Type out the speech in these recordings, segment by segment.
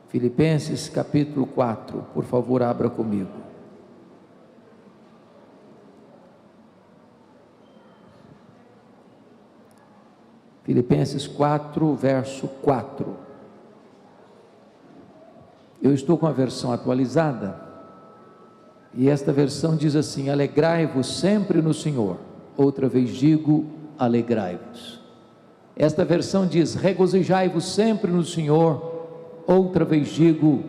Filipenses capítulo 4, por favor, abra comigo. Filipenses 4, verso 4. Eu estou com a versão atualizada, e esta versão diz assim: alegrai-vos sempre no Senhor. Outra vez digo, alegrai-vos. Esta versão diz, regozijai-vos sempre no Senhor. Outra vez digo,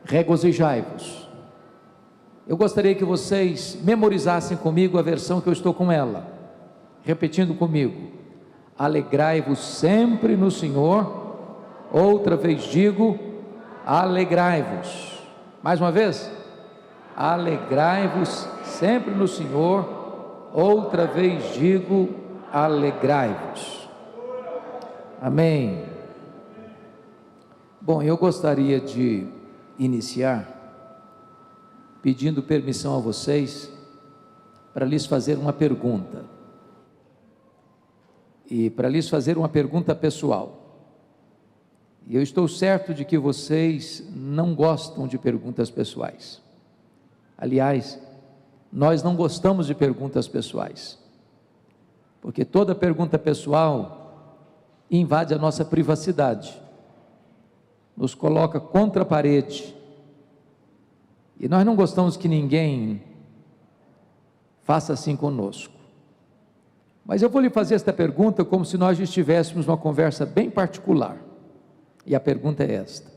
regozijai-vos. Eu gostaria que vocês memorizassem comigo a versão que eu estou com ela, repetindo comigo: alegrai-vos sempre no Senhor. Outra vez digo, alegrai-vos. Mais uma vez, alegrai-vos sempre no Senhor. Outra vez digo, alegrai-vos. Amém. Bom, eu gostaria de iniciar pedindo permissão a vocês para lhes fazer uma pergunta, e para lhes fazer uma pergunta pessoal. E eu estou certo de que vocês não gostam de perguntas pessoais. Aliás, nós não gostamos de perguntas pessoais, porque toda pergunta pessoal invade a nossa privacidade, nos coloca contra a parede, e nós não gostamos que ninguém faça assim conosco. Mas eu vou lhe fazer esta pergunta como se nós estivéssemos numa conversa bem particular, e a pergunta é esta: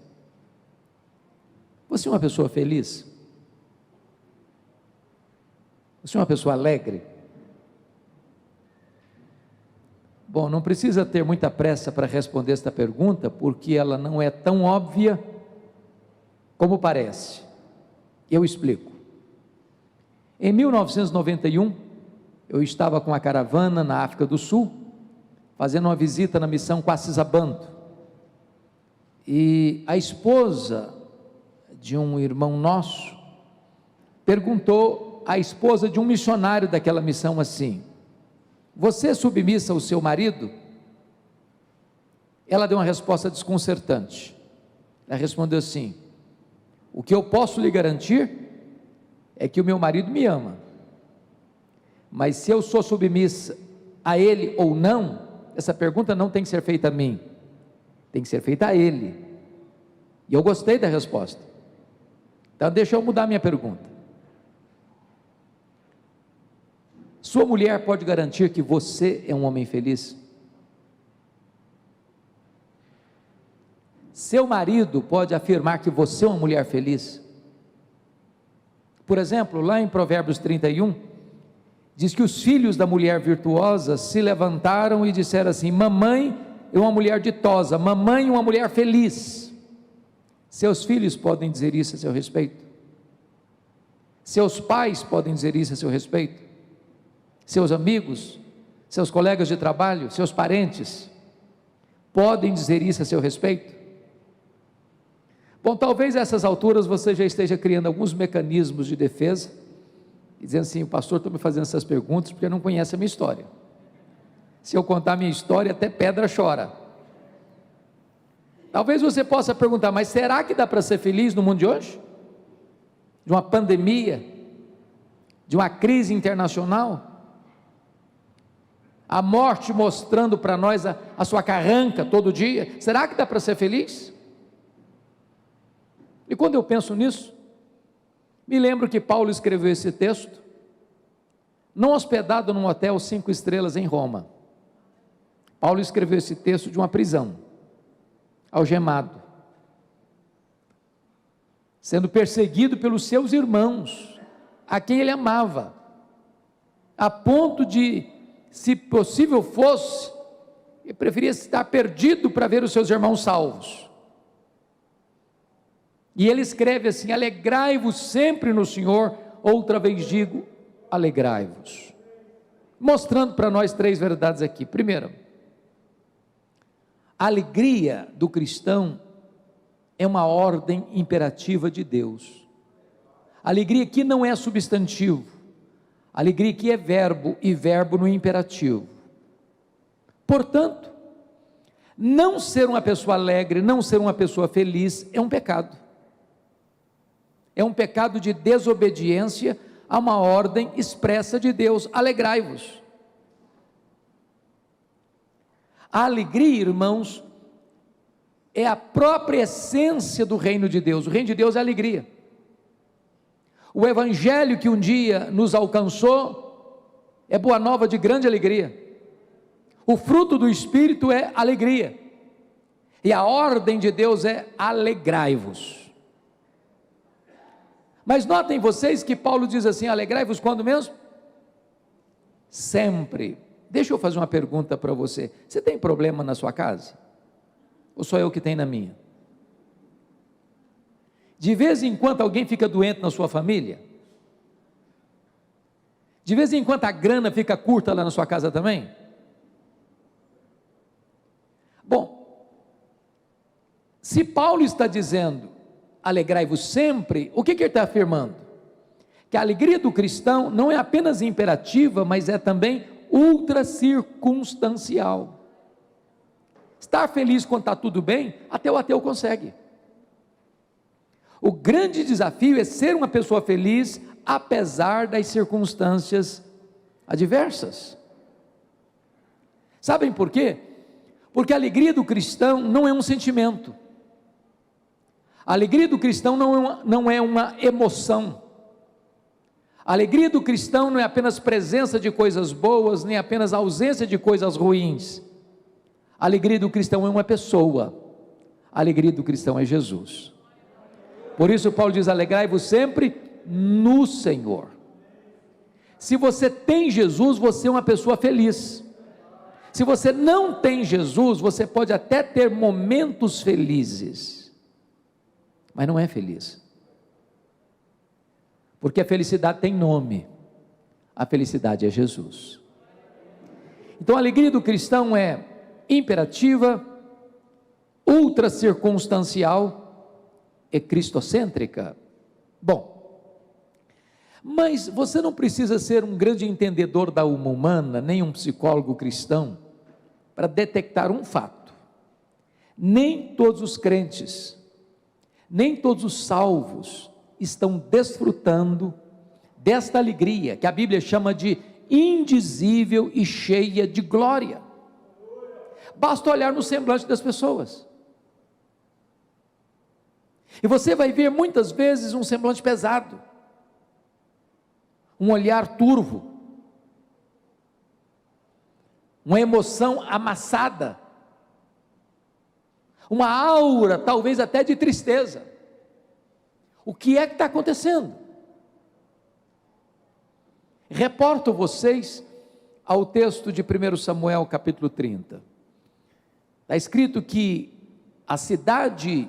você é uma pessoa feliz? Você é uma pessoa alegre? Bom, não precisa ter muita pressa para responder esta pergunta, porque ela não é tão óbvia como parece. Eu explico. Em 1991, eu estava com a caravana na África do Sul, fazendo uma visita na missão Quacisabanto, e a esposa de um irmão nosso perguntou à esposa de um missionário daquela missão assim: você é submissa ao seu marido? Ela deu uma resposta desconcertante. Ela respondeu assim: o que eu posso lhe garantir é que o meu marido me ama, mas se eu sou submissa a ele ou não, essa pergunta não tem que ser feita a mim, tem que ser feita a ele. E eu gostei da resposta. Então deixa eu mudar minha pergunta. Sua mulher pode garantir que você é um homem feliz? Seu marido pode afirmar que você é uma mulher feliz? Por exemplo, lá em Provérbios 31, diz que os filhos da mulher virtuosa se levantaram e disseram assim: mamãe é uma mulher ditosa, mamãe é uma mulher feliz. Seus filhos podem dizer isso a seu respeito? Seus pais podem dizer isso a seu respeito? Seus amigos, seus colegas de trabalho, seus parentes, podem dizer isso a seu respeito? Bom, talvez a essas alturas você já esteja criando alguns mecanismos de defesa, e dizendo assim: o pastor está me fazendo essas perguntas porque não conhece a minha história. Se eu contar a minha história, até pedra chora. Talvez você possa perguntar: mas será que dá para ser feliz no mundo de hoje? De uma pandemia, de uma crise internacional, a morte mostrando para nós a sua carranca todo dia, será que dá para ser feliz? E quando eu penso nisso, me lembro que Paulo escreveu esse texto, não hospedado num hotel 5 estrelas em Roma. Paulo escreveu esse texto de uma prisão, algemado, sendo perseguido pelos seus irmãos, a quem ele amava, a ponto de, se possível fosse, ele preferia estar perdido para ver os seus irmãos salvos. E ele escreve assim: alegrai-vos sempre no Senhor. Outra vez digo, alegrai-vos. Mostrando para nós 3 verdades aqui. Primeiro, a alegria do cristão é uma ordem imperativa de Deus. Alegria aqui não é substantivo, alegria aqui é verbo, e verbo no imperativo. Portanto, Não ser uma pessoa alegre, não ser uma pessoa feliz é um pecado. É um pecado de desobediência a uma ordem expressa de Deus: alegrai-vos. A alegria, irmãos, é a própria essência do reino de Deus. O reino de Deus é alegria. O evangelho que um dia nos alcançou é boa nova de grande alegria. O fruto do Espírito é alegria. E a ordem de Deus é alegrai-vos. Mas notem vocês que Paulo diz assim: alegrai-vos quando mesmo? Sempre. Deixa eu fazer uma pergunta para você: você tem problema na sua casa? Ou só eu que tenho na minha? De vez em quando alguém fica doente na sua família? De vez em quando a grana fica curta lá na sua casa também? Bom, se Paulo está dizendo alegrai-vos sempre, o que ele está afirmando? Que a alegria do cristão não é apenas imperativa, mas é também ultra circunstancial. Estar feliz quando está tudo bem, até o ateu consegue. O grande desafio é ser uma pessoa feliz, apesar das circunstâncias adversas. Sabem por quê? Porque a alegria do cristão não é um sentimento. A alegria do cristão não é uma emoção. A alegria do cristão não é apenas presença de coisas boas, nem apenas ausência de coisas ruins. A alegria do cristão é uma pessoa. A alegria do cristão é Jesus. Por isso Paulo diz: alegrai-vos sempre no Senhor. Se você tem Jesus, você é uma pessoa feliz. Se você não tem Jesus, você pode até ter momentos felizes, mas não é feliz, porque a felicidade tem nome. A felicidade é Jesus. Então a alegria do cristão é imperativa, ultra circunstancial e cristocêntrica. Bom, mas você não precisa ser um grande entendedor da alma humana, nem um psicólogo cristão, para detectar um fato: nem todos os crentes, nem todos os salvos estão desfrutando desta alegria, que a Bíblia chama de indizível e cheia de glória. Basta olhar no semblante das pessoas, e você vai ver muitas vezes um semblante pesado, um olhar turvo, uma emoção amassada, uma aura talvez até de tristeza. O que é que está acontecendo? Reporto vocês ao texto de 1 Samuel capítulo 30, está escrito que a cidade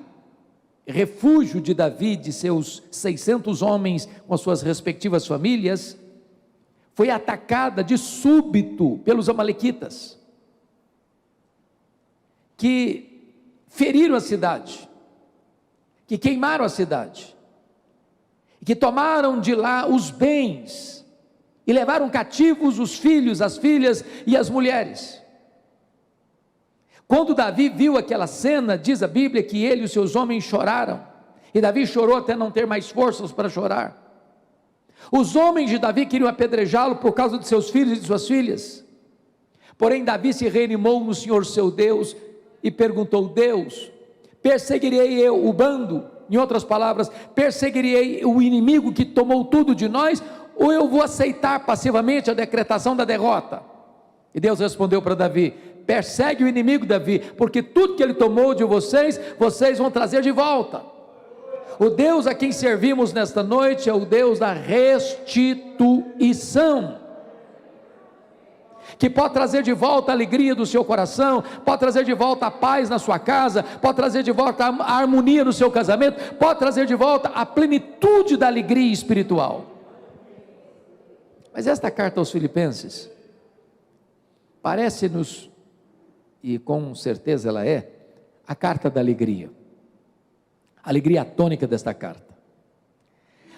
refúgio de Davi, de seus 600 homens com as suas respectivas famílias, foi atacada de súbito pelos amalequitas, que feriram a cidade, que queimaram a cidade, que tomaram de lá os bens, e levaram cativos os filhos, as filhas e as mulheres. Quando Davi viu aquela cena, diz a Bíblia que ele e os seus homens choraram, e Davi chorou até não ter mais forças para chorar. Os homens de Davi queriam apedrejá-lo por causa de seus filhos e de suas filhas, porém Davi se reanimou no Senhor seu Deus, e perguntou: Deus, perseguirei eu o bando? Em outras palavras, perseguirei o inimigo que tomou tudo de nós, ou eu vou aceitar passivamente a decretação da derrota? E Deus respondeu para Davi: persegue o inimigo, Davi, porque tudo que ele tomou de vocês, vocês vão trazer de volta. O Deus a quem servimos nesta noite é o Deus da restituição, que pode trazer de volta a alegria do seu coração, pode trazer de volta a paz na sua casa, pode trazer de volta a harmonia no seu casamento, pode trazer de volta a plenitude da alegria espiritual. Mas esta carta aos Filipenses parece-nos, e com certeza ela é, a carta da alegria, a alegria tônica desta carta.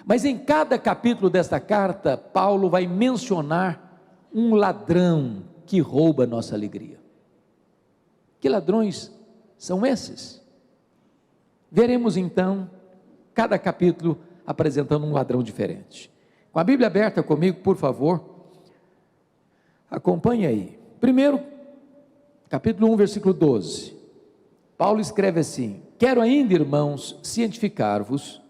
Mas em cada capítulo desta carta, Paulo vai mencionar um ladrão que rouba a nossa alegria. Que ladrões são esses? Veremos então, cada capítulo apresentando um ladrão diferente. Com a Bíblia aberta comigo, por favor, acompanhe aí. Primeiro, capítulo 1, versículo 12. Paulo escreve assim: quero ainda, irmãos, cientificar-vos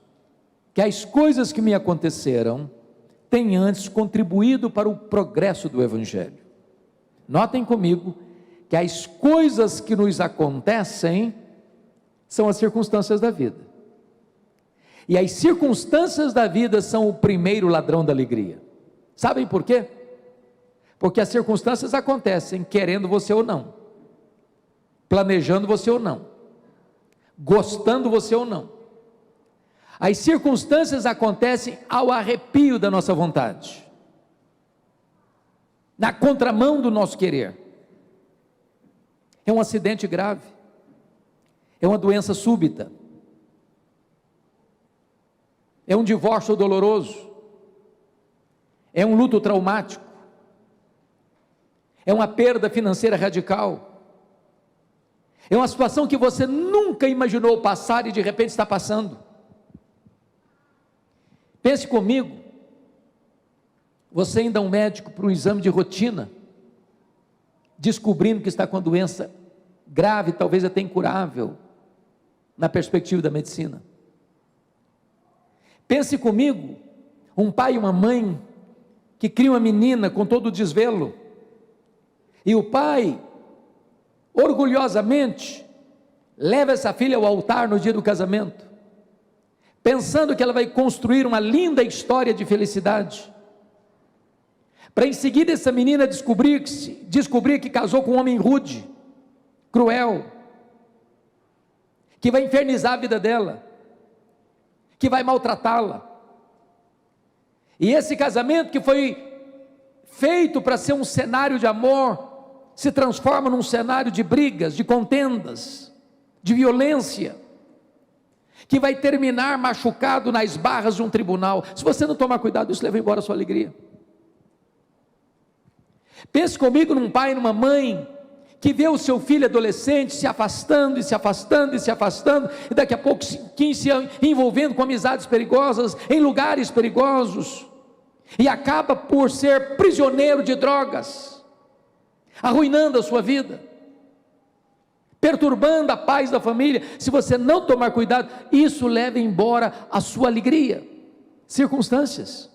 que as coisas que me aconteceram têm antes contribuído para o progresso do Evangelho. Notem comigo que as coisas que nos acontecem são as circunstâncias da vida. E as circunstâncias da vida são o primeiro ladrão da alegria. Sabem por quê? Porque as circunstâncias acontecem querendo você ou não, planejando você ou não, gostando você ou não. As circunstâncias acontecem ao arrepio da nossa vontade, na contramão do nosso querer. É um acidente grave, é uma doença súbita, é um divórcio doloroso, é um luto traumático, é uma perda financeira radical, é uma situação que você nunca imaginou passar e de repente está passando. Pense comigo, você ainda é um médico para um exame de rotina, descobrindo que está com a doença grave, talvez até incurável, na perspectiva da medicina. Pense comigo, um pai e uma mãe que criam uma menina com todo o desvelo, e o pai, orgulhosamente, leva essa filha ao altar no dia do casamento, pensando que ela vai construir uma linda história de felicidade, para em seguida essa menina descobrir que casou com um homem rude, cruel, que vai infernizar a vida dela, que vai maltratá-la. E esse casamento que foi feito para ser um cenário de amor, se transforma num cenário de brigas, de contendas, de violência, que vai terminar machucado nas barras de um tribunal. Se você não tomar cuidado, isso leva embora a sua alegria. Pense comigo num pai e numa mãe que vê o seu filho adolescente se afastando, e se afastando, e se afastando, e daqui a pouco se envolvendo com amizades perigosas, em lugares perigosos, e acaba por ser prisioneiro de drogas, arruinando a sua vida, perturbando a paz da família. Se você não tomar cuidado, isso leva embora a sua alegria. Circunstâncias.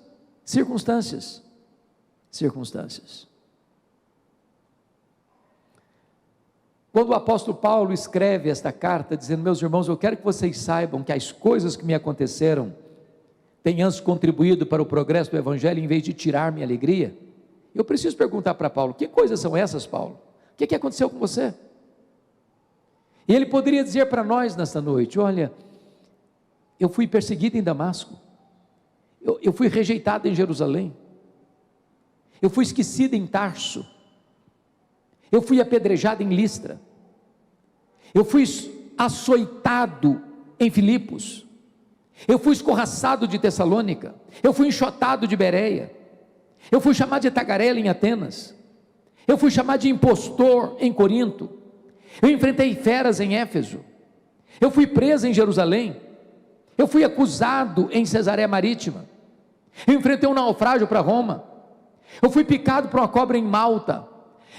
Quando o apóstolo Paulo escreve esta carta, dizendo: meus irmãos, eu quero que vocês saibam que as coisas que me aconteceram têm antes contribuído para o progresso do Evangelho, em vez de tirar minha alegria. Eu preciso perguntar para Paulo: que coisas são essas, Paulo? O que aconteceu com você? E ele poderia dizer para nós nesta noite: olha, eu fui perseguido em Damasco, eu fui rejeitado em Jerusalém, eu fui esquecido em Tarso, eu fui apedrejado em Listra, eu fui açoitado em Filipos, eu fui escorraçado de Tessalônica, eu fui enxotado de Bereia, eu fui chamado de tagarela em Atenas, eu fui chamado de impostor em Corinto, eu enfrentei feras em Éfeso, eu fui preso em Jerusalém, eu fui acusado em Cesareia Marítima, eu enfrentei um naufrágio para Roma, eu fui picado por uma cobra em Malta,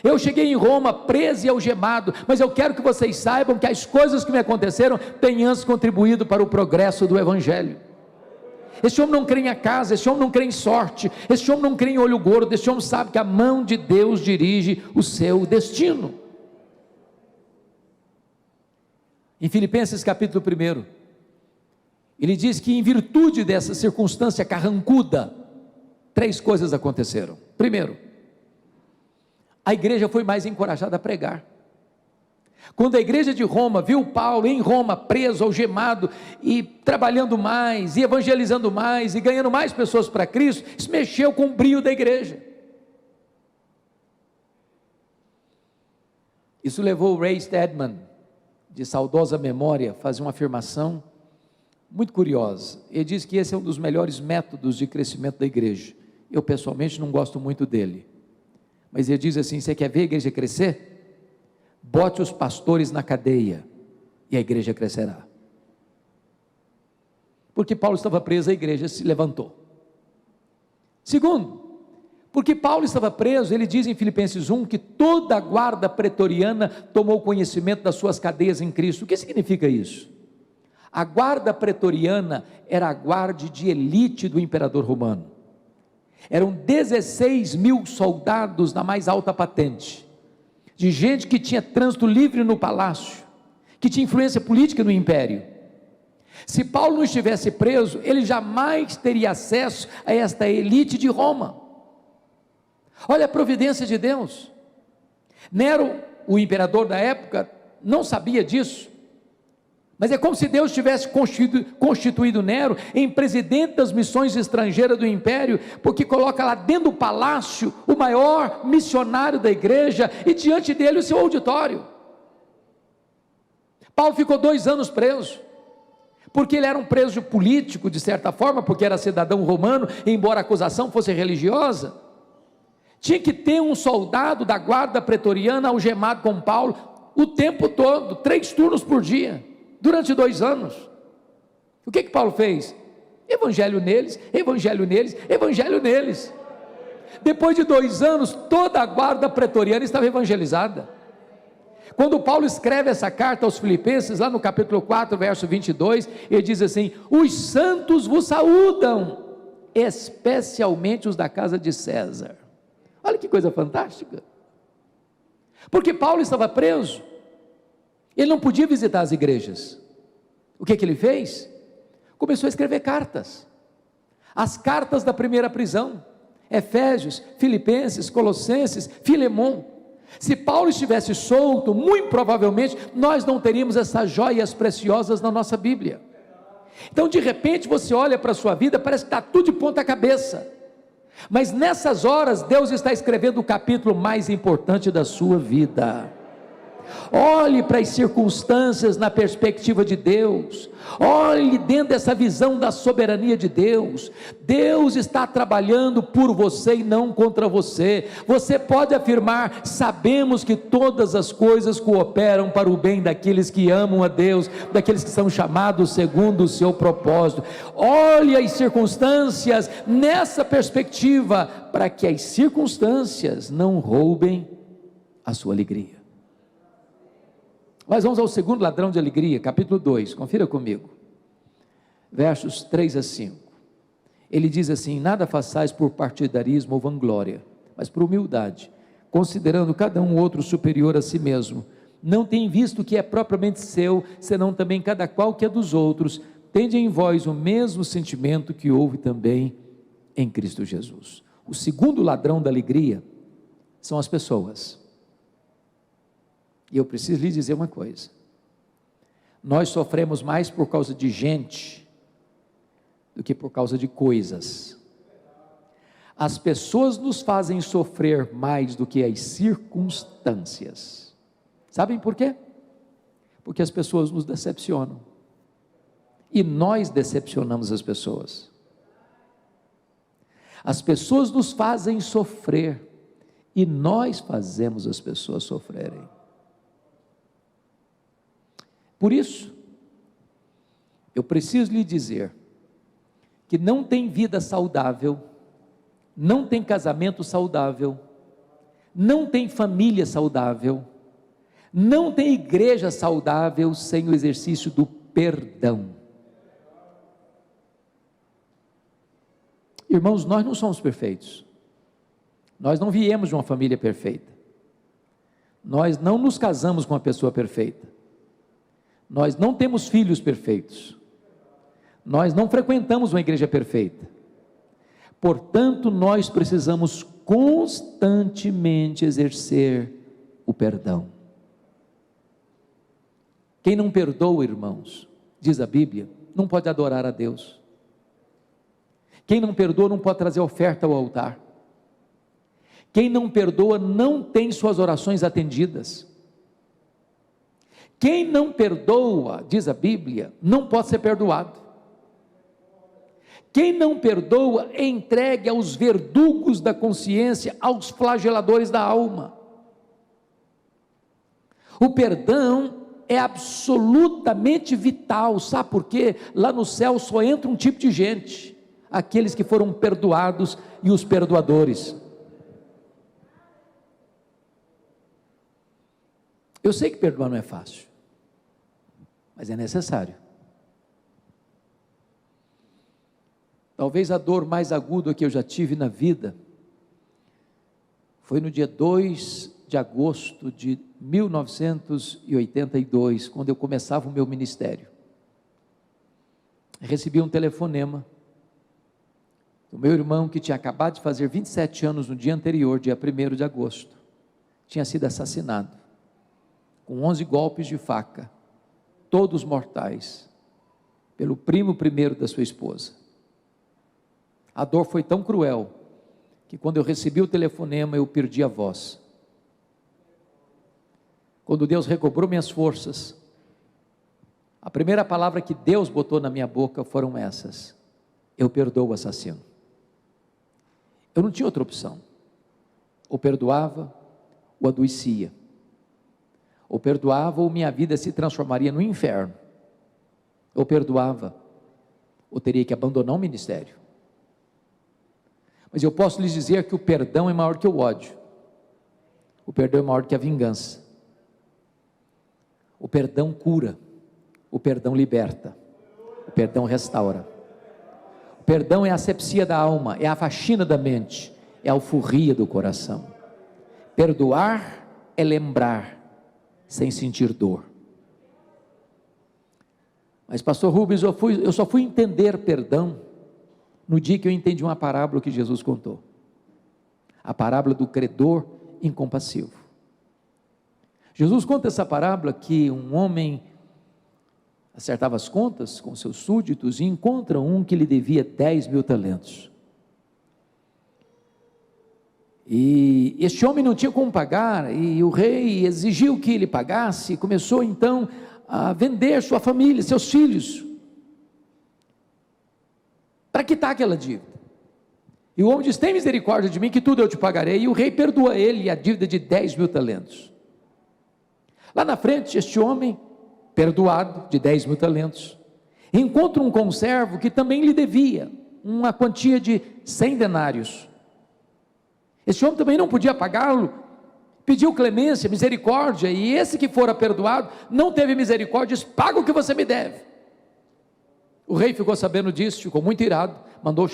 eu cheguei em Roma preso e algemado. Mas eu quero que vocês saibam que as coisas que me aconteceram têm antes contribuído para o progresso do Evangelho. Esse homem não crê em acaso, esse homem não crê em sorte, esse homem não crê em olho gordo, esse homem sabe que a mão de Deus dirige o seu destino. Em Filipenses capítulo 1, ele diz que em virtude dessa circunstância carrancuda, 3 coisas aconteceram. Primeiro, a igreja foi mais encorajada a pregar. Quando a igreja de Roma viu Paulo em Roma preso, algemado, e trabalhando mais, e evangelizando mais, e ganhando mais pessoas para Cristo, isso mexeu com o brio da igreja. Isso levou o Ray Stedman, de saudosa memória, a fazer uma afirmação muito curiosa. Ele diz que esse é um dos melhores métodos de crescimento da igreja. Eu pessoalmente não gosto muito dele, mas ele diz assim: você quer ver a igreja crescer? bote os pastores na cadeia e a igreja crescerá. Porque Paulo estava preso, a igreja se levantou. Segundo, porque Paulo estava preso, ele diz em Filipenses 1 que toda a guarda pretoriana tomou conhecimento das suas cadeias em Cristo. O que significa isso? A guarda pretoriana era a guarda de elite do imperador romano. Eram 16 mil soldados na mais alta patente, de gente que tinha trânsito livre no palácio, que tinha influência política no império. Se Paulo não estivesse preso, ele jamais teria acesso a esta elite de Roma. Olha a providência de Deus. Nero, o imperador da época, não sabia disso, mas é como se Deus tivesse constituído Nero em presidente das missões estrangeiras do império, porque coloca lá dentro do palácio o maior missionário da igreja e diante dele o seu auditório. Paulo ficou 2 anos preso, porque ele era um preso político de certa forma, porque era cidadão romano, embora a acusação fosse religiosa. Tinha que ter um soldado da guarda pretoriana algemado com Paulo o tempo todo, 3 turnos por dia, durante 2 anos. O que Paulo fez? Evangelho neles, evangelho neles, evangelho neles. Depois de 2 anos, toda a guarda pretoriana estava evangelizada. Quando Paulo escreve essa carta aos Filipenses, lá no capítulo 4, verso 22, ele diz assim: os santos vos saúdam, especialmente os da casa de César. Olha que coisa fantástica, porque Paulo estava preso, ele não podia visitar as igrejas. O que ele fez? Começou a escrever cartas, as cartas da primeira prisão, Efésios, Filipenses, Colossenses, Filemon. Se Paulo estivesse solto, muito provavelmente nós não teríamos essas joias preciosas na nossa Bíblia. Então de repente você olha para a sua vida, parece que está tudo de ponta cabeça, mas nessas horas Deus está escrevendo o capítulo mais importante da sua vida. Olhe para as circunstâncias na perspectiva de Deus, olhe dentro dessa visão da soberania de Deus. Deus está trabalhando por você e não contra você. Você pode afirmar: sabemos que todas as coisas cooperam para o bem daqueles que amam a Deus, daqueles que são chamados segundo o seu propósito. Olhe as circunstâncias nessa perspectiva, para que as circunstâncias não roubem a sua alegria. Mas vamos ao segundo ladrão de alegria, capítulo 2, confira comigo, versos 3 a 5, ele diz assim: nada façais por partidarismo ou vanglória, mas por humildade, considerando cada um outro superior a si mesmo, não tem visto o que é propriamente seu, senão também cada qual que é dos outros. Tende em vós o mesmo sentimento que houve também em Cristo Jesus. O segundo ladrão da alegria são as pessoas. E eu preciso lhe dizer uma coisa: nós sofremos mais por causa de gente do que por causa de coisas. As pessoas nos fazem sofrer mais do que as circunstâncias. Sabem por quê? Porque as pessoas nos decepcionam, e nós decepcionamos as pessoas. As pessoas nos fazem sofrer, e nós fazemos as pessoas sofrerem. Por isso, eu preciso lhe dizer que não tem vida saudável, não tem casamento saudável, não tem família saudável, não tem igreja saudável sem o exercício do perdão. Irmãos, nós não somos perfeitos, nós não viemos de uma família perfeita, nós não nos casamos com uma pessoa perfeita, nós não temos filhos perfeitos, nós não frequentamos uma igreja perfeita. Portanto, nós precisamos constantemente exercer o perdão. Quem não perdoa, irmãos, diz a Bíblia, não pode adorar a Deus. Quem não perdoa não pode trazer oferta ao altar. Quem não perdoa não tem suas orações atendidas. Quem não perdoa, diz a Bíblia, não pode ser perdoado. Quem não perdoa é entregue aos verdugos da consciência, aos flageladores da alma. O perdão é absolutamente vital, sabe por quê? Lá no céu só entra um tipo de gente: aqueles que foram perdoados e os perdoadores. Eu sei que perdoar não é fácil, mas é necessário. Talvez a dor mais aguda que eu já tive na vida foi no dia 2 de agosto de 1982, quando eu começava o meu ministério. Recebi um telefonema do meu irmão, que tinha acabado de fazer 27 anos no dia anterior, dia 1º de agosto, tinha sido assassinado, com 11 golpes de faca, todos mortais, pelo primo primeiro da sua esposa. A dor foi tão cruel, que quando eu recebi o telefonema, eu perdi a voz. Quando Deus recobrou minhas forças, a primeira palavra que Deus botou na minha boca foram essas: eu perdoo o assassino. Eu não tinha outra opção. Ou perdoava, ou adoecia. Ou perdoava, ou minha vida se transformaria no inferno. Ou perdoava, ou teria que abandonar o ministério. Mas eu posso lhes dizer que o perdão é maior que o ódio. O perdão é maior que a vingança. O perdão cura. O perdão liberta. O perdão restaura. O perdão é a asepsia da alma, é a faxina da mente, é a alforria do coração. Perdoar é lembrar, sem sentir dor. Mas pastor Rubens, eu só fui entender perdão no dia que eu entendi uma parábola que Jesus contou. A parábola do credor incompassivo. Jesus conta essa parábola que um homem acertava as contas com seus súditos e encontra um que lhe devia 10.000 talentos. E este homem não tinha como pagar, e o rei exigiu que ele pagasse, e começou então a vender sua família, seus filhos, para quitar aquela dívida. E o homem diz: tem misericórdia de mim, que tudo eu te pagarei. E o rei perdoa ele a dívida de 10.000 talentos. Lá na frente, este homem, perdoado de 10.000 talentos, encontra um conservo que também lhe devia uma quantia de 100 denários. Este homem também não podia pagá-lo, pediu clemência, misericórdia, e esse que fora perdoado não teve misericórdia, diz: paga o que você me deve. O rei ficou sabendo disso, ficou muito irado, mandou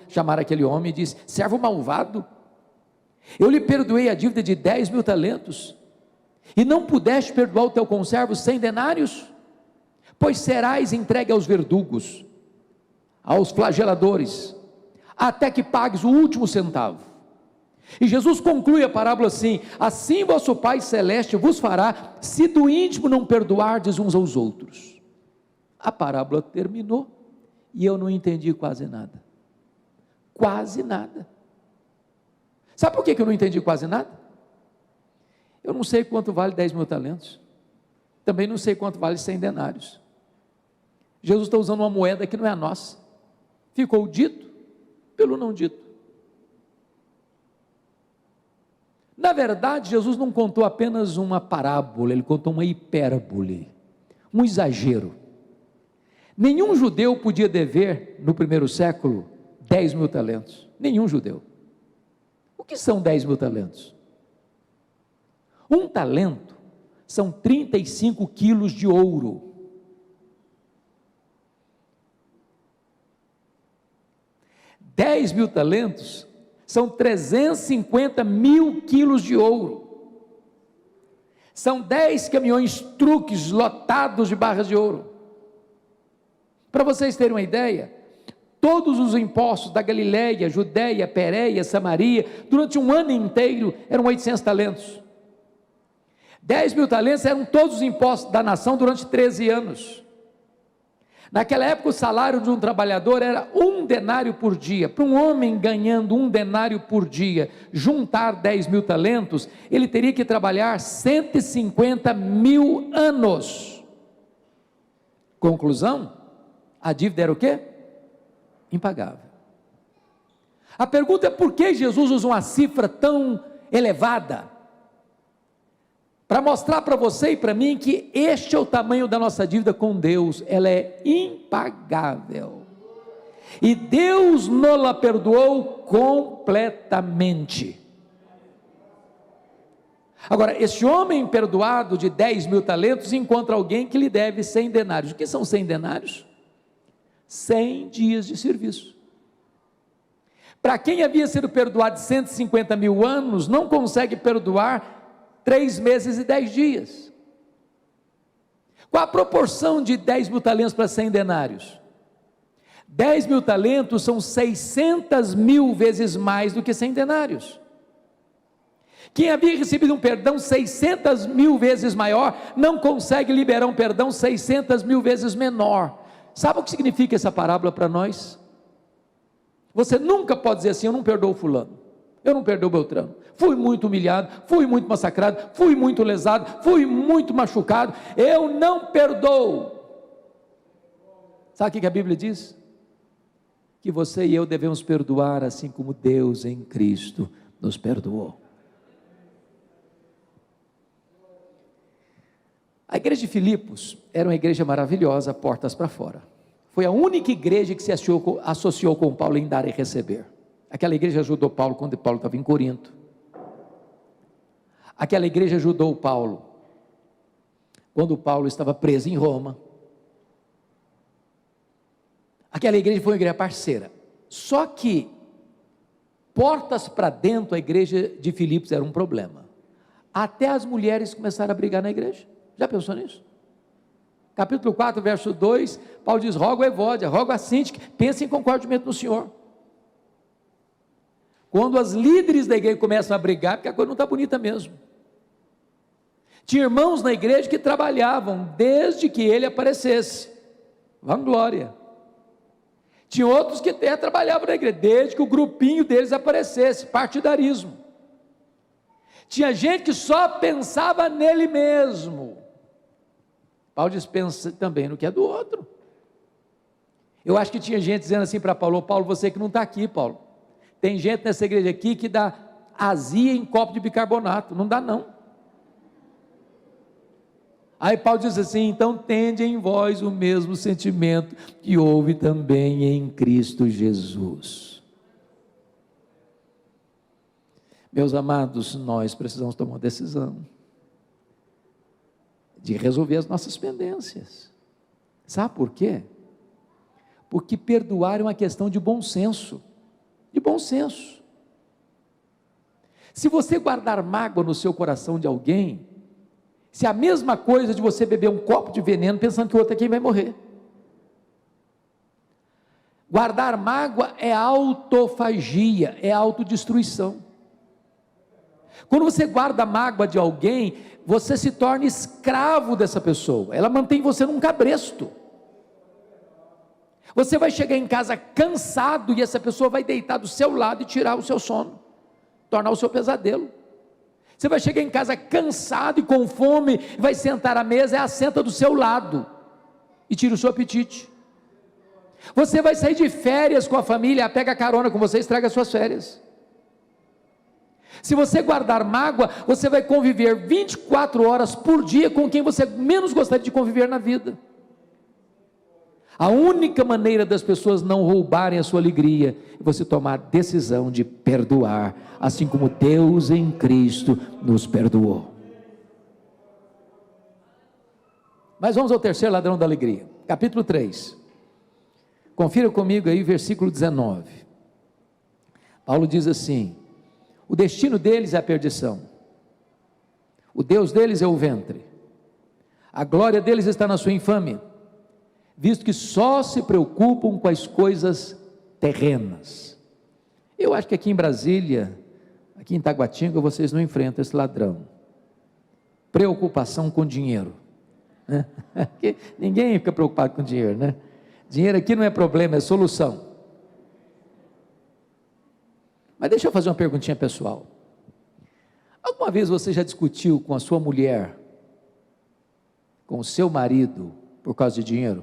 chamar aquele homem e disse: servo malvado, eu lhe perdoei a dívida de 10.000 talentos, e não pudeste perdoar o teu conservo 100 denários? Pois serás entregue aos verdugos, aos flageladores, até que pagues o último centavo. E Jesus conclui a parábola assim: assim vosso Pai Celeste vos fará, se do íntimo não perdoardes uns aos outros. A parábola terminou, e eu não entendi quase nada. Quase nada. Sabe por que eu não entendi quase nada? Eu não sei quanto vale 10.000 talentos, também não sei quanto vale 100 denários. Jesus está usando uma moeda que não é a nossa. Ficou o dito pelo não dito. Na verdade, Jesus não contou apenas uma parábola, ele contou uma hipérbole, um exagero. Nenhum judeu podia dever, no primeiro século, 10.000 talentos. Nenhum judeu. O que são 10.000 talentos? Um talento são 35 quilos de ouro. $10.000 talentos são 350 mil quilos de ouro. São 10 caminhões truques lotados de barras de ouro. Para vocês terem uma ideia, todos os impostos da Galileia, Judéia, Pérea, Samaria, durante um ano inteiro, eram 800 talentos. 10.000 talentos eram todos os impostos da nação durante 13 anos. Naquela época, o salário de um trabalhador era 1 denário por dia. Para um homem ganhando 1 denário por dia, juntar 10.000 talentos, ele teria que trabalhar 150.000 anos. Conclusão? A dívida era o quê? Impagável. A pergunta é: por que Jesus usa uma cifra tão elevada? para mostrar para você e para mim que este é o tamanho da nossa dívida com Deus, ela é impagável, e Deus nos perdoou completamente. Agora, esse homem perdoado de 10.000 talentos encontra alguém que lhe deve 100 denários. O que são 100 denários? 100 dias de serviço. Para quem havia sido perdoado de 150.000 anos, não consegue perdoar 3 meses e 10 dias. Qual a proporção de 10.000 talentos para 100 denários? 10.000 talentos são 600.000 vezes mais do que 100 denários. Quem havia recebido um perdão 600.000 vezes maior, não consegue liberar um perdão 600.000 vezes menor. Sabe o que significa essa parábola para nós? Você nunca pode dizer assim: eu não perdoo fulano, eu não perdoo Beltrano, fui muito humilhado, fui muito massacrado, fui muito lesado, fui muito machucado, eu não perdoo. Sabe o que a Bíblia diz? Que você e eu devemos perdoar assim como Deus em Cristo nos perdoou. A igreja de Filipos era uma igreja maravilhosa, portas para fora. Foi a única igreja que se associou com Paulo em dar e receber. Aquela igreja ajudou Paulo quando Paulo estava em Corinto. Aquela igreja ajudou Paulo quando Paulo estava preso em Roma. Aquela igreja foi uma igreja parceira. Só que portas para dentro, a igreja de Filipos era um problema. Até as mulheres começaram a brigar na igreja. Já pensou nisso? Capítulo 4, verso 2, Paulo diz: rogo a Evódia, rogo a Síntique, pensem em concordamento no Senhor. Quando as líderes da igreja começam a brigar, porque a coisa não está bonita mesmo. Tinha irmãos na igreja que trabalhavam desde que ele aparecesse, vanglória. Tinha outros que até trabalhavam na igreja, desde que o grupinho deles aparecesse, partidarismo. Tinha gente que só pensava nele mesmo. Paulo diz: pensa também no que é do outro. Eu acho que tinha gente dizendo assim para Paulo: Paulo, você que não está aqui, Paulo, tem gente nessa igreja aqui que dá azia em copo de bicarbonato, não dá não. Aí Paulo diz assim: então tende em vós o mesmo sentimento que houve também em Cristo Jesus. Meus amados, nós precisamos tomar uma decisão de resolver as nossas pendências. Sabe por quê? Porque perdoar é uma questão de bom senso. De bom senso. Se você guardar mágoa no seu coração de alguém, se é a mesma coisa de você beber um copo de veneno pensando que o outro é quem vai morrer. Guardar mágoa é autofagia, é autodestruição. Quando você guarda a mágoa de alguém, você se torna escravo dessa pessoa, ela mantém você num cabresto. Você vai chegar em casa cansado e essa pessoa vai deitar do seu lado e tirar o seu sono, tornar o seu pesadelo. Você vai chegar em casa cansado e com fome, vai sentar à mesa, ela senta do seu lado e tira o seu apetite. Você vai sair de férias com a família, ela pega carona com você e estraga as suas férias. Se você guardar mágoa, você vai conviver 24 horas por dia com quem você menos gostaria de conviver na vida. A única maneira das pessoas não roubarem a sua alegria é você tomar a decisão de perdoar, assim como Deus em Cristo nos perdoou. Mas vamos ao terceiro ladrão da alegria, capítulo 3. Confira comigo aí, versículo 19. Paulo diz assim: o destino deles é a perdição, o Deus deles é o ventre, a glória deles está na sua infâmia, visto que só se preocupam com as coisas terrenas. Eu acho que aqui em Brasília, aqui em Taguatinga, vocês não enfrentam esse ladrão, preocupação com dinheiro, né? Ninguém fica preocupado com dinheiro, né? Dinheiro aqui não é problema, é solução. Mas deixa eu fazer uma perguntinha pessoal. Alguma vez você já discutiu com a sua mulher, com o seu marido, por causa de dinheiro?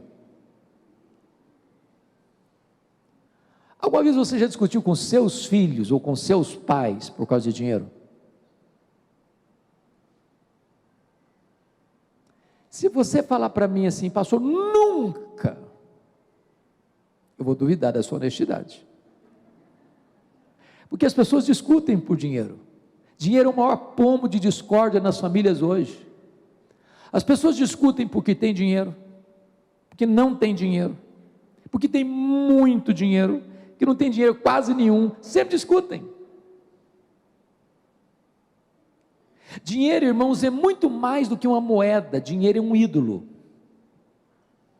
Alguma vez você já discutiu com seus filhos ou com seus pais por causa de dinheiro? Se você falar para mim assim, pastor, nunca, eu vou duvidar da sua honestidade. Porque as pessoas discutem por dinheiro. Dinheiro é o maior pomo de discórdia nas famílias hoje. As pessoas discutem porque tem dinheiro, porque não tem dinheiro, porque tem muito dinheiro, que não tem dinheiro quase nenhum, sempre discutem. Dinheiro, irmãos, é muito mais do que uma moeda. Dinheiro é um ídolo.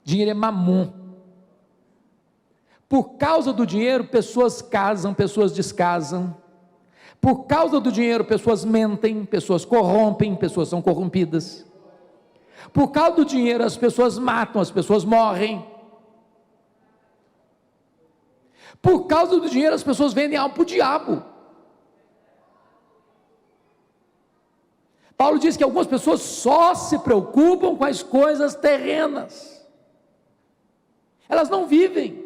Dinheiro é mamon. Por causa do dinheiro, pessoas casam, pessoas descasam. Por causa do dinheiro, pessoas mentem, pessoas corrompem, pessoas são corrompidas. Por causa do dinheiro, as pessoas matam, as pessoas morrem. Por causa do dinheiro, as pessoas vendem alma para o diabo. Paulo diz que algumas pessoas só se preocupam com as coisas terrenas. Elas não vivem.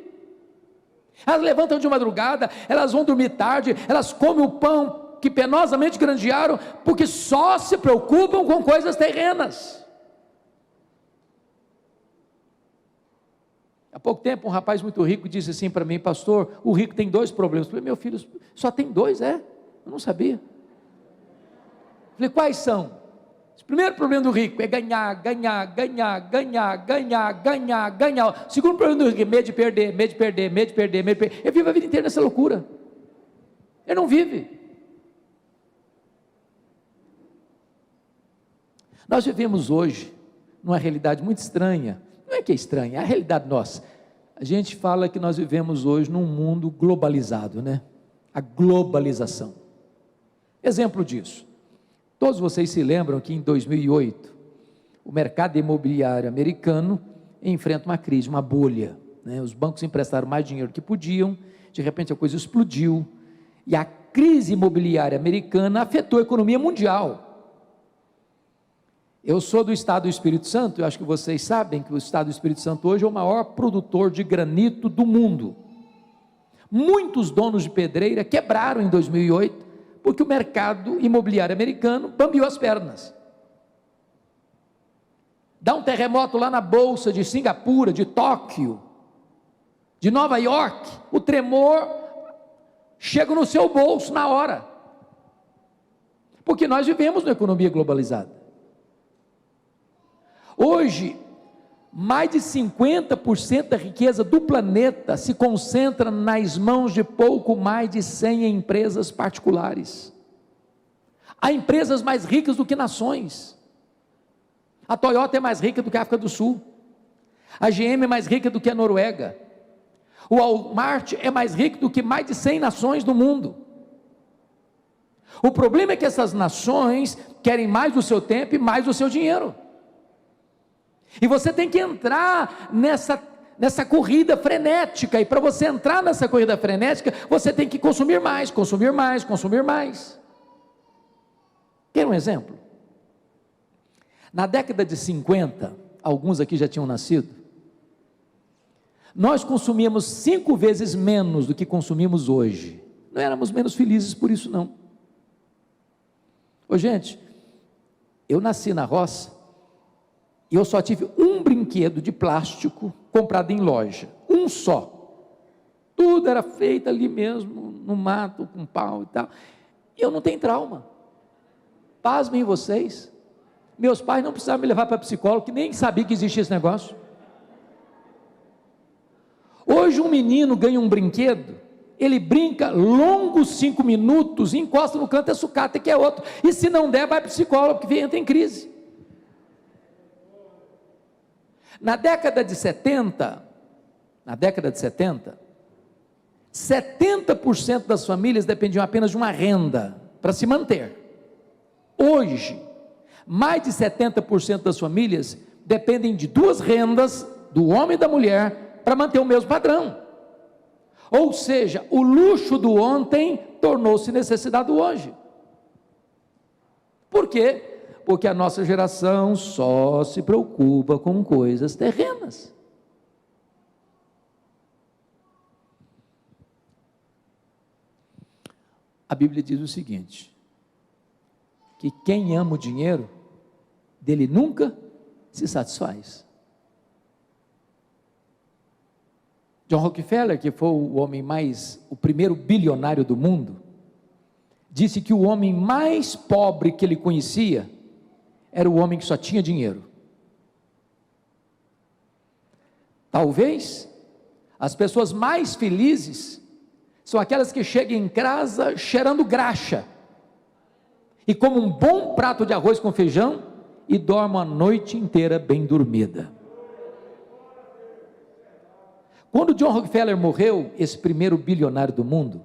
Elas levantam de madrugada, elas vão dormir tarde, elas comem o pão que penosamente granjearam, porque só se preocupam com coisas terrenas. Há pouco tempo um rapaz muito rico disse assim para mim: pastor, o rico tem dois problemas. Eu falei: meu filho, só tem dois? Eu não sabia. Falei: quais são? O primeiro problema do rico é ganhar, ganhar, ganhar, ganhar, ganhar, ganhar, ganhar. O segundo problema do rico é medo de perder, medo de perder, medo de perder, medo de perder. Ele vive a vida inteira nessa loucura. Ele não vive. Nós vivemos hoje numa realidade muito estranha. Não é que é estranha, é a realidade nossa. A gente fala que nós vivemos hoje num mundo globalizado, né? A globalização. Exemplo disso. Todos vocês se lembram que em 2008, o mercado imobiliário americano enfrenta uma crise, uma bolha, né? Os bancos emprestaram mais dinheiro do que podiam, de repente a coisa explodiu, e a crise imobiliária americana afetou a economia mundial. Eu sou do estado do Espírito Santo, eu acho que vocês sabem que o estado do Espírito Santo hoje é o maior produtor de granito do mundo. Muitos donos de pedreira quebraram em 2008, porque o mercado imobiliário americano bambeou as pernas. Dá um terremoto lá na bolsa de Singapura, de Tóquio, de Nova York, o tremor chega no seu bolso na hora, porque nós vivemos numa economia globalizada. Hoje, mais de 50% da riqueza do planeta se concentra nas mãos de pouco mais de 100 empresas particulares. Há empresas mais ricas do que nações. A Toyota é mais rica do que a África do Sul. A GM é mais rica do que a Noruega. O Walmart é mais rico do que mais de 100 nações do mundo. O problema é que essas nações querem mais do seu tempo e mais do seu dinheiro. E você tem que entrar nessa corrida frenética, e para você entrar nessa corrida frenética, você tem que consumir mais, consumir mais, consumir mais. Quer um exemplo? Na década de 50, alguns aqui já tinham nascido, nós consumíamos 5 vezes menos do que consumimos hoje. Não éramos menos felizes por isso não. Ô gente, eu nasci na roça, e eu só tive um brinquedo de plástico comprado em loja, um só. Tudo era feito ali mesmo, no mato, com pau e tal. Eu não tenho trauma. Pasmem vocês. Meus pais não precisavam me levar para psicólogo, que nem sabia que existia esse negócio. Hoje um menino ganha um brinquedo, ele brinca longos 5 minutos, encosta no canto, é sucata, que é outro. E se não der, vai para o psicólogo, porque entra em crise. Na década de 70, 70% das famílias dependiam apenas de uma renda para se manter. Hoje, mais de 70% das famílias dependem de 2 rendas, do homem e da mulher, para manter o mesmo padrão. Ou seja, o luxo do ontem tornou-se necessidade do hoje. Por quê? Porque a nossa geração só se preocupa com coisas terrenas. A Bíblia diz o seguinte, que quem ama o dinheiro, dele nunca se satisfaz. John Rockefeller, que foi o primeiro bilionário do mundo, disse que o homem mais pobre que ele conhecia era o homem que só tinha dinheiro. Talvez as pessoas mais felizes são aquelas que chegam em casa cheirando graxa e comem um bom prato de arroz com feijão e dormem a noite inteira bem dormida. Quando John Rockefeller morreu, esse primeiro bilionário do mundo,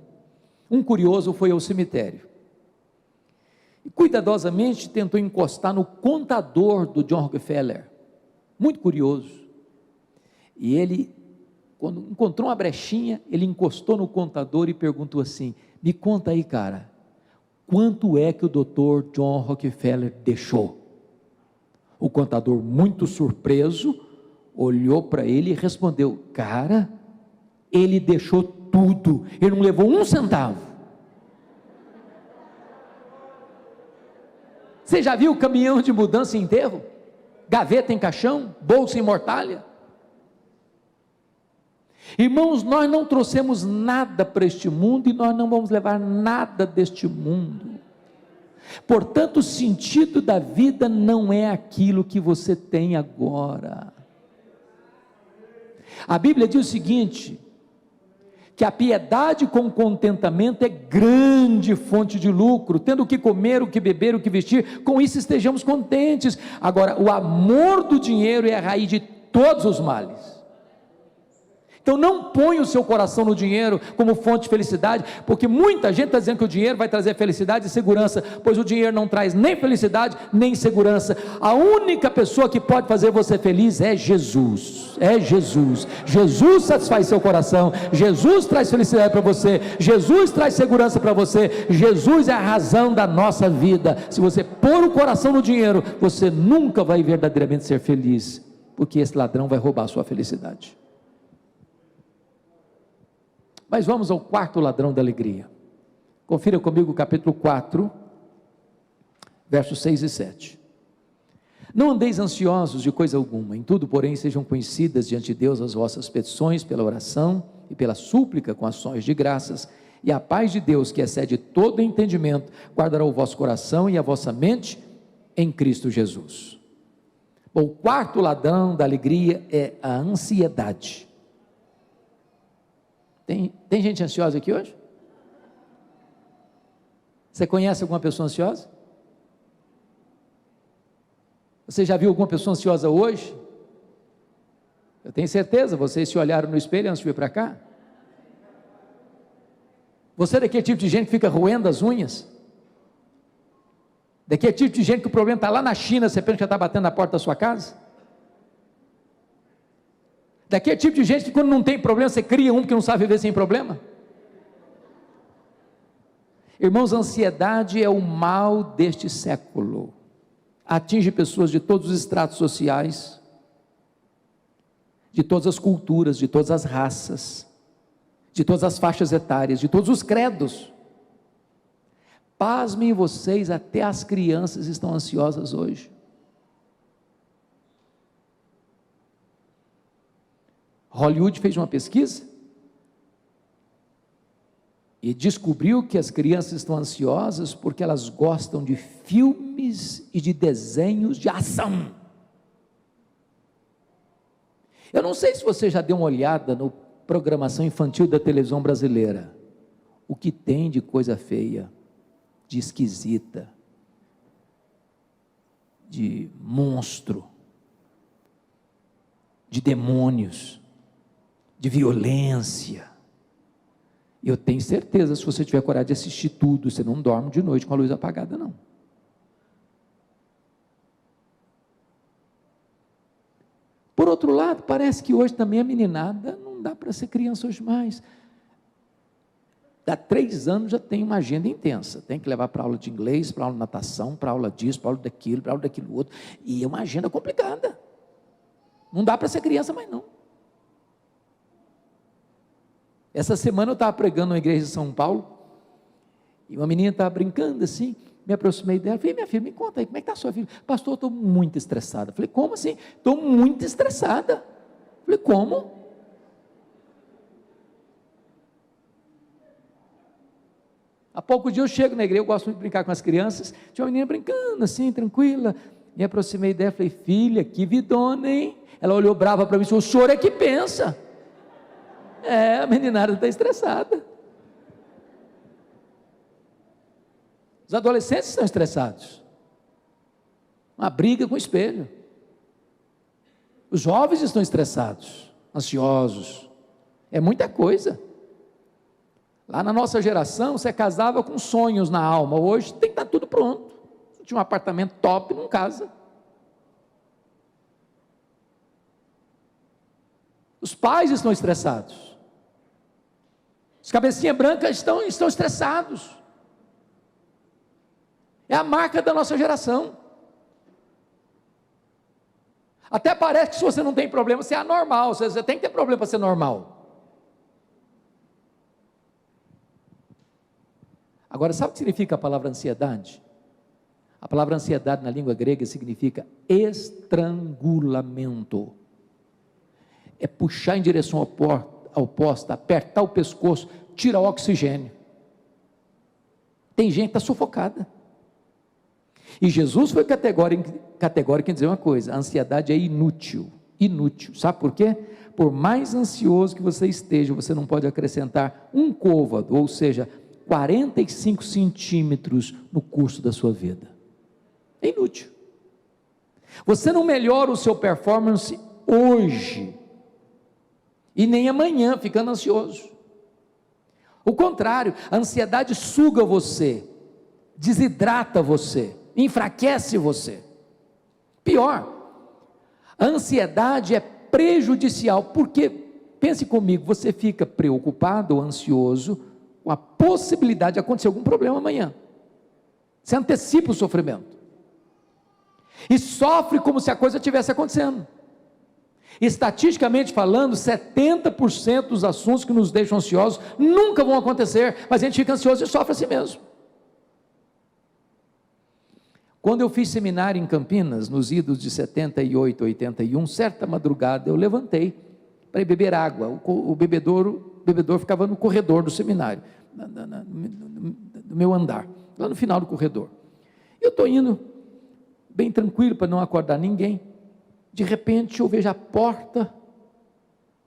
um curioso foi ao cemitério e cuidadosamente tentou encostar no contador do John Rockefeller, muito curioso, e ele, quando encontrou uma brechinha, ele encostou no contador e perguntou assim: me conta aí, cara, quanto é que o Dr. John Rockefeller deixou? O contador, muito surpreso, olhou para ele e respondeu: cara, ele deixou tudo, ele não levou um centavo. Você já viu caminhão de mudança em enterro? Gaveta em caixão, bolsa em mortalha? Irmãos, nós não trouxemos nada para este mundo e nós não vamos levar nada deste mundo. Portanto, o sentido da vida não é aquilo que você tem agora. A Bíblia diz o seguinte, que a piedade com contentamento é grande fonte de lucro, tendo o que comer, o que beber, o que vestir, com isso estejamos contentes. Agora, o amor do dinheiro é a raiz de todos os males. Então não põe o seu coração no dinheiro como fonte de felicidade, porque muita gente está dizendo que o dinheiro vai trazer felicidade e segurança, pois o dinheiro não traz nem felicidade, nem segurança. A única pessoa que pode fazer você feliz é Jesus, Jesus satisfaz seu coração, Jesus traz felicidade para você, Jesus traz segurança para você, Jesus é a razão da nossa vida. Se você pôr o coração no dinheiro, você nunca vai verdadeiramente ser feliz, porque esse ladrão vai roubar a sua felicidade. Mas vamos ao quarto ladrão da alegria. Confira comigo o capítulo 4, versos 6 e 7. Não andeis ansiosos de coisa alguma, em tudo, porém, sejam conhecidas diante de Deus as vossas petições, pela oração e pela súplica com ações de graças, e a paz de Deus, que excede todo entendimento, guardará o vosso coração e a vossa mente em Cristo Jesus. Bom, o quarto ladrão da alegria é a ansiedade. Tem gente ansiosa aqui hoje? Você conhece alguma pessoa ansiosa? Você já viu alguma pessoa ansiosa hoje? Eu tenho certeza, vocês se olharam no espelho antes de vir para cá. Você é daquele tipo de gente que fica roendo as unhas? Daquele tipo de gente que o problema está lá na China, você pensa que já está batendo na porta da sua casa? Daquele tipo de gente que quando não tem problema, você cria um que não sabe viver sem problema? Irmãos, a ansiedade é o mal deste século, atinge pessoas de todos os estratos sociais, de todas as culturas, de todas as raças, de todas as faixas etárias, de todos os credos. Pasmem vocês, até as crianças estão ansiosas hoje. Hollywood fez uma pesquisa e descobriu que as crianças estão ansiosas porque elas gostam de filmes e de desenhos de ação. Eu não sei se você já deu uma olhada na programação infantil da televisão brasileira, o que tem de coisa feia, de esquisita, de monstro, de demônios, de violência. Eu tenho certeza, se você tiver coragem de assistir tudo, você não dorme de noite com a luz apagada, não. Por outro lado, parece que hoje também a meninada não dá para ser criança hoje mais. Há 3 anos já tem uma agenda intensa, tem que levar para aula de inglês, para aula de natação, para aula disso, para aula daquilo outro, e é uma agenda complicada. Não dá para ser criança mais não. Essa semana eu estava pregando na igreja de São Paulo, e uma menina estava brincando assim, Me aproximei dela, falei, minha filha, me conta aí, como é que está a sua vida? Pastor, eu estou muito estressada. Falei, como assim? Estou muito estressada. Falei, como? Há pouco dia eu chego na igreja, eu gosto muito de brincar com as crianças, tinha uma menina brincando assim, tranquila, me aproximei dela, falei, filha, que vidona, hein? Ela olhou brava para mim e disse, o senhor é que pensa. A meninada está estressada. Os adolescentes estão estressados, uma briga com o espelho. Os jovens estão estressados, ansiosos, é muita coisa. Lá na nossa geração, você casava com sonhos na alma, hoje tem que estar tudo pronto. Você tinha um apartamento top, não casa. Os pais estão estressados, os cabecinha branca estão estressados. É a marca da nossa geração. Até parece que se você não tem problema, você é anormal, você tem que ter problema para ser normal. Agora, sabe o que significa a palavra ansiedade? A palavra ansiedade na língua grega significa estrangulamento. É puxar em direção oposta, apertar o pescoço, tirar o oxigênio. Tem gente que está sufocada. E Jesus foi categórico em dizer uma coisa: a ansiedade é inútil. Sabe por quê? Por mais ansioso que você esteja, você não pode acrescentar um côvado, ou seja, 45 centímetros no curso da sua vida. É inútil. Você não melhora o seu performance hoje, e nem amanhã, ficando ansioso. O contrário, a ansiedade suga você, desidrata você, enfraquece você. Pior, a ansiedade é prejudicial, porque, pense comigo, você fica preocupado ou ansioso com a possibilidade de acontecer algum problema amanhã. Você antecipa o sofrimento, e sofre como se a coisa estivesse acontecendo. Estatisticamente falando, 70% dos assuntos que nos deixam ansiosos nunca vão acontecer, mas a gente fica ansioso e sofre assim mesmo. Quando eu fiz seminário em Campinas, nos idos de 78, 81, certa madrugada eu levantei para ir beber água. O bebedor ficava no corredor do seminário, no meu andar, lá no final do corredor. Eu estou indo bem tranquilo para não acordar ninguém. De repente eu vejo a porta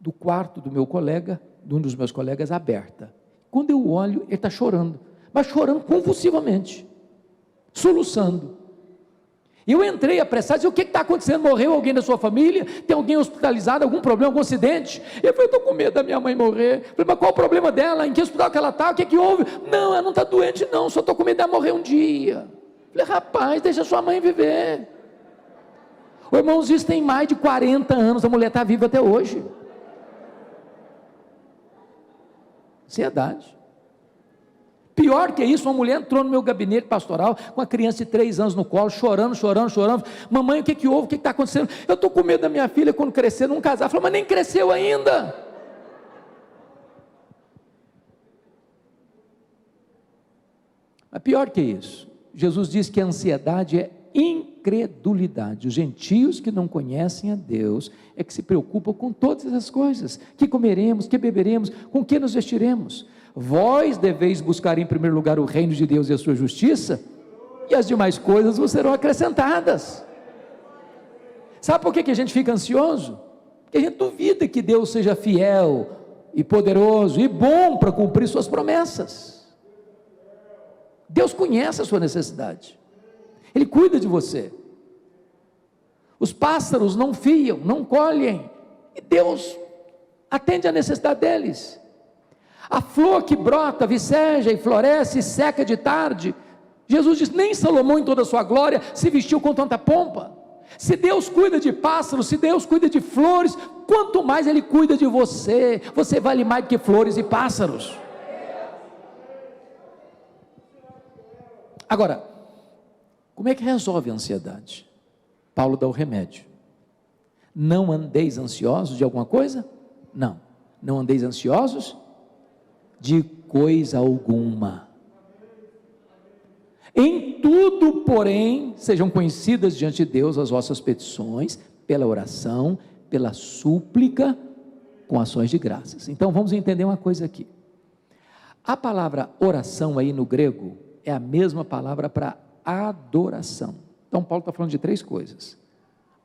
do quarto do meu colega, de um dos meus colegas, aberta. Quando eu olho, ele está chorando, mas chorando convulsivamente, soluçando. Eu entrei apressado, disse, o que está acontecendo? Morreu alguém da sua família? Tem alguém hospitalizado, algum problema, algum acidente? Ele falou, eu estou com medo da minha mãe morrer. Eu falei, mas qual o problema dela? Em que hospital que ela está? O que é que houve? Não, ela não está doente não, só estou com medo dela morrer um dia. Eu falei, rapaz, deixa sua mãe viver. Ô, irmãos, isso tem mais de 40 anos, a mulher está viva até hoje. Ansiedade. Pior que isso, uma mulher entrou no meu gabinete pastoral, com a criança de 3 anos no colo, chorando, mamãe, o que que houve, o que está acontecendo? Eu estou com medo da minha filha, quando crescer, não casar. Falei, mas nem cresceu ainda. Mas pior que isso, Jesus diz que a ansiedade é incredulidade. Os gentios que não conhecem a Deus é que se preocupam com todas essas coisas: que comeremos, que beberemos, com que nos vestiremos. Vós deveis buscar em primeiro lugar o reino de Deus e a sua justiça, e as demais coisas vos serão acrescentadas. Sabe por que a gente fica ansioso? Porque a gente duvida que Deus seja fiel e poderoso e bom para cumprir suas promessas. Deus conhece a sua necessidade, Ele cuida de você. Os pássaros não fiam, não colhem, e Deus atende a necessidade deles. A flor que brota, viceja e floresce e seca de tarde, Jesus diz, nem Salomão em toda a sua glória se vestiu com tanta pompa. Se Deus cuida de pássaros, se Deus cuida de flores, quanto mais Ele cuida de você. Você vale mais do que flores e pássaros. Agora, como é que resolve a ansiedade? Paulo dá o remédio. Não andeis ansiosos de alguma coisa? Não. Não andeis ansiosos de coisa alguma. Em tudo, porém, sejam conhecidas diante de Deus as vossas petições, pela oração, pela súplica, com ações de graças. Então vamos entender uma coisa aqui. A palavra oração aí no grego é a mesma palavra para adoração. Então Paulo está falando de 3 coisas: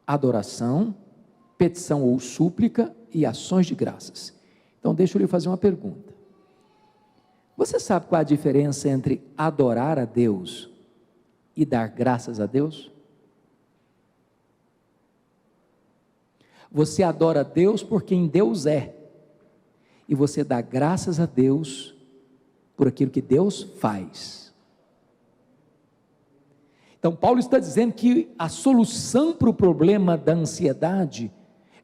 adoração, petição ou súplica e ações de graças. Então deixa eu lhe fazer uma pergunta. Você sabe qual é a diferença entre adorar a Deus e dar graças a Deus? Você adora a Deus por quem Deus é, e você dá graças a Deus por aquilo que Deus faz. Então Paulo está dizendo que a solução para o problema da ansiedade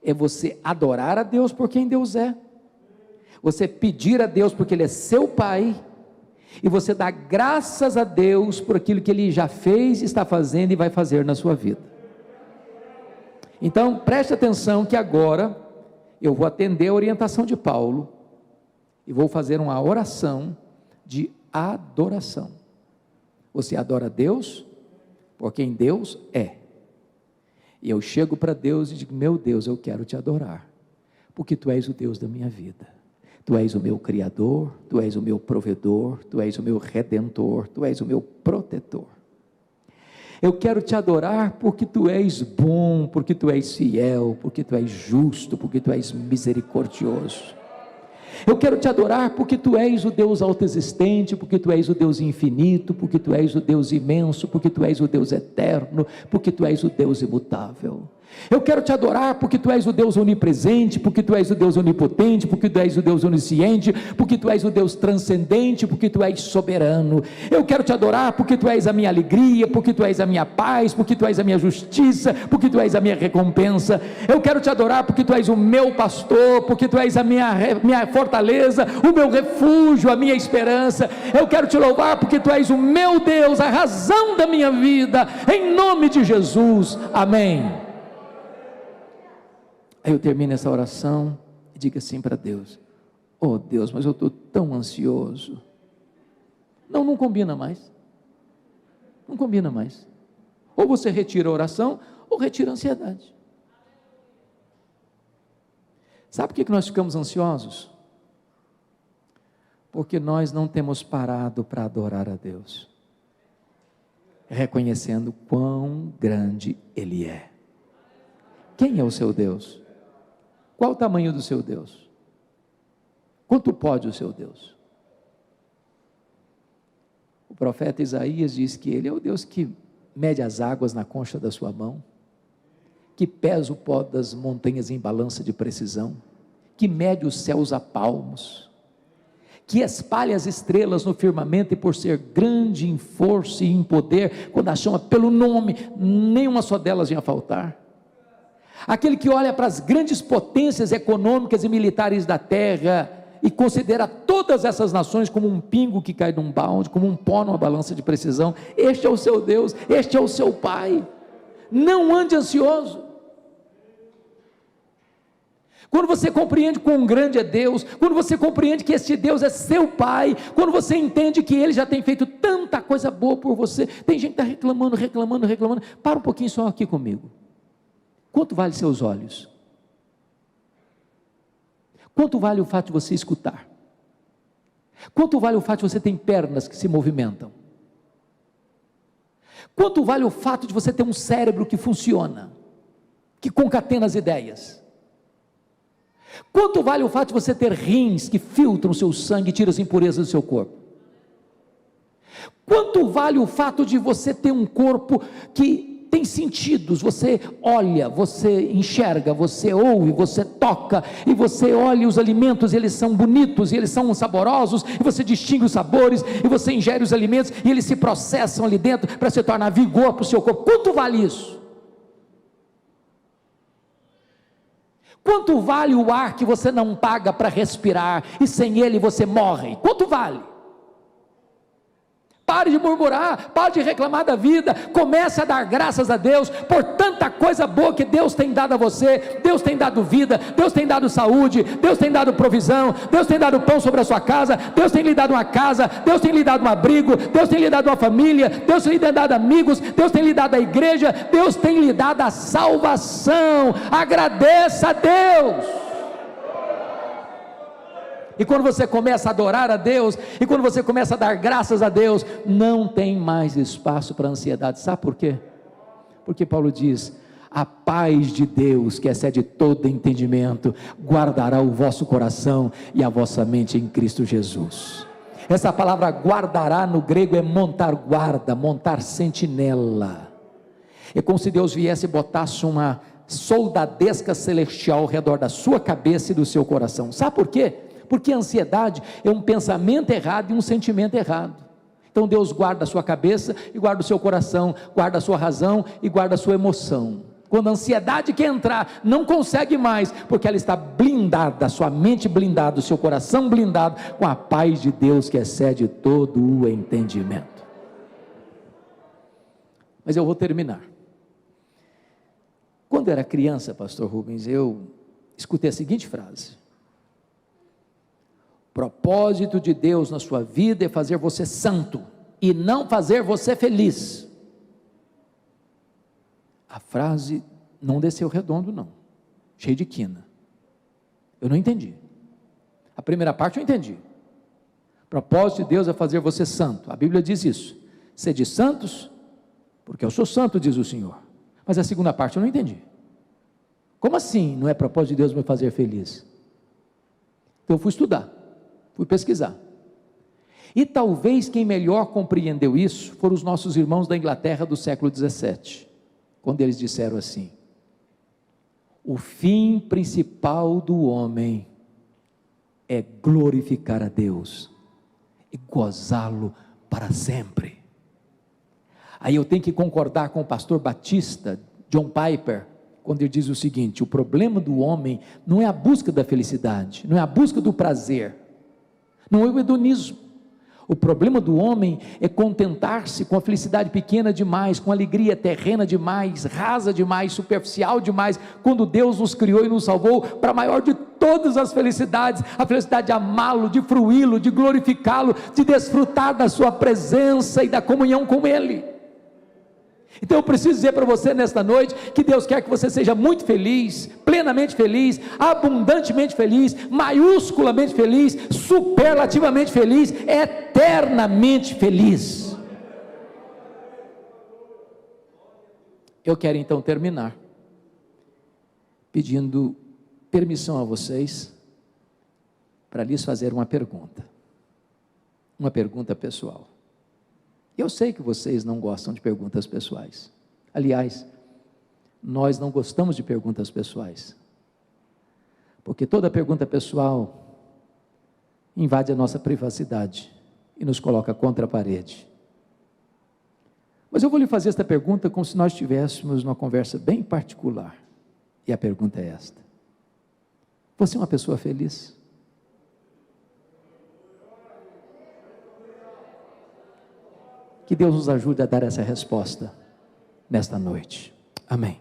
é você adorar a Deus por quem Deus é, você pedir a Deus porque Ele é seu Pai, e você dá graças a Deus por aquilo que Ele já fez, está fazendo e vai fazer na sua vida. Então preste atenção que agora eu vou atender a orientação de Paulo e vou fazer uma oração de adoração. Você adora a Deus por quem Deus é, e eu chego para Deus e digo: meu Deus, eu quero te adorar, porque Tu és o Deus da minha vida, Tu és o meu Criador, Tu és o meu provedor, Tu és o meu Redentor, Tu és o meu protetor. Eu quero te adorar porque Tu és bom, porque Tu és fiel, porque Tu és justo, porque Tu és misericordioso. Eu quero te adorar porque Tu és o Deus autoexistente, porque Tu és o Deus infinito, porque Tu és o Deus imenso, porque Tu és o Deus eterno, porque Tu és o Deus imutável. Eu quero te adorar porque Tu és o Deus onipresente, porque Tu és o Deus onipotente, porque Tu és o Deus onisciente, porque Tu és o Deus transcendente, porque Tu és soberano. Eu quero te adorar porque Tu és a minha alegria, porque Tu és a minha paz, porque Tu és a minha justiça, porque Tu és a minha recompensa. Eu quero te adorar porque Tu és o meu pastor, porque Tu és a minha fortaleza, o meu refúgio, a minha esperança. Eu quero te louvar porque Tu és o meu Deus, a razão da minha vida, em nome de Jesus, amém. Aí eu termino essa oração e digo assim para Deus: oh Deus, mas eu estou tão ansioso. Não combina mais. Não combina mais. Ou você retira a oração, ou retira a ansiedade. Sabe por que nós ficamos ansiosos? Porque nós não temos parado para adorar a Deus, reconhecendo quão grande Ele é. Quem é o seu Deus? Qual o tamanho do seu Deus? Quanto pode o seu Deus? O profeta Isaías diz que Ele é o Deus que mede as águas na concha da sua mão, que pesa o pó das montanhas em balança de precisão, que mede os céus a palmos, que espalha as estrelas no firmamento, e por ser grande em força e em poder, quando a chama pelo nome, nenhuma só delas ia faltar. Aquele que olha para as grandes potências econômicas e militares da terra e considera todas essas nações como um pingo que cai num balde, como um pó numa balança de precisão. Este é o seu Deus, este é o seu Pai. Não ande ansioso. Quando você compreende quão grande é Deus, quando você compreende que este Deus é seu Pai, quando você entende que Ele já tem feito tanta coisa boa por você. Tem gente que está reclamando. Para um pouquinho só aqui comigo. Quanto vale seus olhos? Quanto vale o fato de você escutar? Quanto vale o fato de você ter pernas que se movimentam? Quanto vale o fato de você ter um cérebro que funciona, que concatena as ideias? Quanto vale o fato de você ter rins que filtram o seu sangue e tiram as impurezas do seu corpo? Quanto vale o fato de você ter um corpo que tem sentidos? Você olha, você enxerga, você ouve, você toca, e você olha os alimentos, e eles são bonitos, e eles são saborosos, e você distingue os sabores, e você ingere os alimentos, e eles se processam ali dentro, para se tornar vigor para o seu corpo. Quanto vale isso? Quanto vale o ar que você não paga para respirar, e sem ele você morre? Quanto vale? pare de murmurar, pare de reclamar da vida, comece a dar graças a Deus, por tanta coisa boa que Deus tem dado a você. Deus tem dado vida, Deus tem dado saúde, Deus tem dado provisão, Deus tem dado pão sobre a sua casa, Deus tem lhe dado uma casa, Deus tem lhe dado um abrigo, Deus tem lhe dado uma família, Deus tem lhe dado amigos, Deus tem lhe dado a igreja, Deus tem lhe dado a salvação. Agradeça a Deus. E quando você começa a adorar a Deus, e quando você começa a dar graças a Deus, não tem mais espaço para ansiedade. Sabe por quê? Porque Paulo diz: a paz de Deus, que excede todo entendimento, guardará o vosso coração e a vossa mente em Cristo Jesus. Essa palavra guardará no grego é montar guarda, montar sentinela. É como se Deus viesse e botasse uma soldadesca celestial ao redor da sua cabeça e do seu coração. Sabe por quê? Porque a ansiedade é um pensamento errado e um sentimento errado. Então Deus guarda a sua cabeça e guarda o seu coração, guarda a sua razão e guarda a sua emoção. Quando a ansiedade quer entrar, não consegue mais, porque ela está blindada, a sua mente blindada, o seu coração blindado, com a paz de Deus que excede todo o entendimento. Mas eu vou terminar. Quando eu era criança, pastor Rubens, eu escutei a seguinte frase: o propósito de Deus na sua vida é fazer você santo, e não fazer você feliz. A frase não desceu redondo não, cheio de quina. Eu não entendi. A primeira parte eu entendi. O propósito de Deus é fazer você santo. A Bíblia diz isso: sede santos, porque eu sou santo, diz o Senhor. Mas a segunda parte eu não entendi. Como assim não é propósito de Deus me fazer feliz? Então eu fui estudar, fui pesquisar. E talvez quem melhor compreendeu isso foram os nossos irmãos da Inglaterra do século 17, quando eles disseram assim: o fim principal do homem é glorificar a Deus e gozá-lo para sempre. Aí eu tenho que concordar com o pastor batista John Piper, quando ele diz o seguinte: o problema do homem não é a busca da felicidade, não é a busca do prazer, não é o hedonismo. O problema do homem é contentar-se com a felicidade pequena demais, com a alegria terrena demais, rasa demais, superficial demais, quando Deus nos criou e nos salvou para a maior de todas as felicidades, a felicidade de amá-lo, de fruí-lo, de glorificá-lo, de desfrutar da sua presença e da comunhão com Ele. Então eu preciso dizer para você nesta noite, que Deus quer que você seja muito feliz, plenamente feliz, abundantemente feliz, maiusculamente feliz, superlativamente feliz, eternamente feliz. Eu quero então terminar, pedindo permissão a vocês, para lhes fazer uma pergunta pessoal. Eu sei que vocês não gostam de perguntas pessoais. Aliás, nós não gostamos de perguntas pessoais, porque toda pergunta pessoal invade a nossa privacidade e nos coloca contra a parede. Mas eu vou lhe fazer esta pergunta como se nós estivéssemos numa conversa bem particular. E a pergunta é esta: você é uma pessoa feliz? Que Deus nos ajude a dar essa resposta nesta noite. Amém.